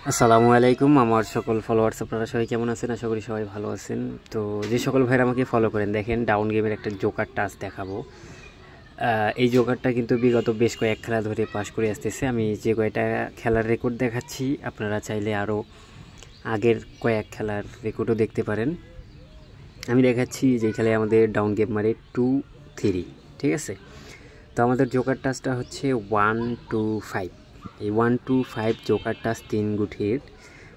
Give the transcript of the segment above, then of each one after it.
আসসালামু আলাইকুম আমার সকল ফলোয়ার্স আপনারা সবাই কেমন আছেন? আশা করি সবাই ভালো আছেন। তো যে সকল ভাইরা আমাকে ফলো করেন, দেখেন ডাউন গেমের একটা জোকার টাচ দেখাবো। এই জোকারটা কিন্তু বিগত বেশ কয়েক খেলা ধরে পাস করে আসতেছে। আমি যে কয়েকটা খেলার রেকর্ড দেখাচ্ছি, আপনারা চাইলে আরও আগের কয়েক খেলার রেকর্ডও দেখতে পারেন। আমি দেখাচ্ছি যে খেলায় আমাদের ডাউন গেম মারে 2-3, ঠিক আছে। তো আমাদের জোকার টাচটা হচ্ছে 1-2-5। এই 1-2-5 জোকার টাচ 3 গুঠির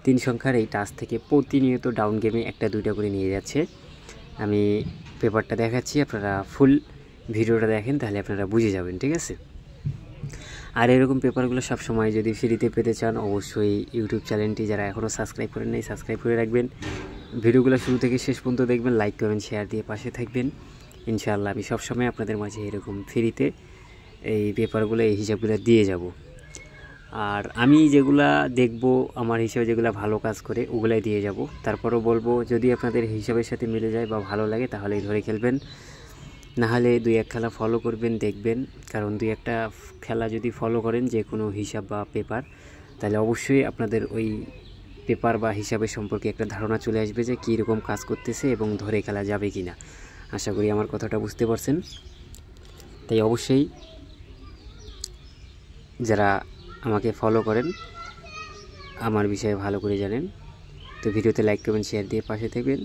3 সংখ্যার এই টাচ থেকে প্রতিনিয়ত ডাউন গেমে একটা দুইটা করে নিয়ে যাচ্ছে। আমি পেপারটা দেখাচ্ছি, আপনারা ফুল ভিডিওটা দেখেন তাহলে আপনারা বুঝে যাবেন, ঠিক আছে। আর এরকম পেপারগুলো সবসময় যদি ফ্রিতে পেতে চান, অবশ্যই ইউটিউব চ্যানেলটি যারা এখনও সাবস্ক্রাইব করেন নাই সাবস্ক্রাইব করে রাখবেন। ভিডিওগুলো শুরু থেকে শেষ পর্যন্ত দেখবেন, লাইক কমেন্ট শেয়ার দিয়ে পাশে থাকবেন। ইনশাআল্লাহ আমি সবসময় আপনাদের মাঝে এরকম ফ্রিতে এই পেপারগুলো, এই হিসাবগুলো দিয়ে যাব। আর আমি যেগুলা দেখব আমার হিসাবে যেগুলো ভালো কাজ করে ওগুলাই দিয়ে যাব। তারপরও বলবো, যদি আপনাদের হিসাবের সাথে মিলে যায় বা ভালো লাগে তাহলেই ধরে খেলবেন, নাহলে দুই এক খেলা ফলো করবেন, দেখবেন। কারণ দুই একটা খেলা যদি ফলো করেন যে কোনো হিসাব বা পেপার, তাহলে অবশ্যই আপনাদের ওই পেপার বা হিসাবের সম্পর্কে একটা ধারণা চলে আসবে যে কীরকম কাজ করতেছে এবং ধরে খেলা যাবে কি না। আশা করি আমার কথাটা বুঝতে পারছেন। তাই অবশ্যই যারা আমাকে ফলো করেন আমার বিষয়ে ভালো করে জানেন। তো ভিডিওতে লাইক কমেন্ট শেয়ার দিয়ে পাশে থাকবেন।